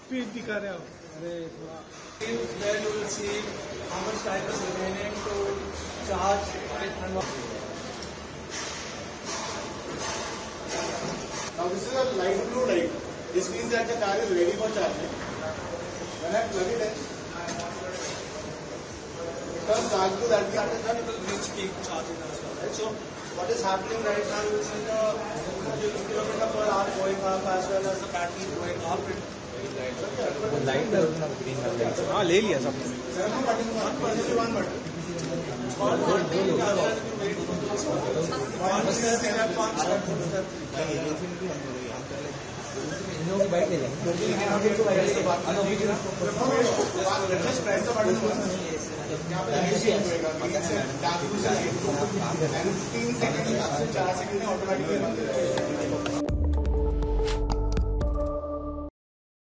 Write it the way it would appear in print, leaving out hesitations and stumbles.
Speed दिखा रहे हो. अरे where you will see how much time is remaining to charge it. Now this is a light blue light. This means that the car is ready for charging. When I plug it in, it turns dark blue. That means after that it will reach peak charging as well. Right? So what is happening right now is the kilometer per hour going up as well as the battery going up. Light green हाँ ले लिया सब. One button. Bike ले लेंगे. Just press the button once. And 3 seconds, 4 seconds में automatically बंद हो जाएगा.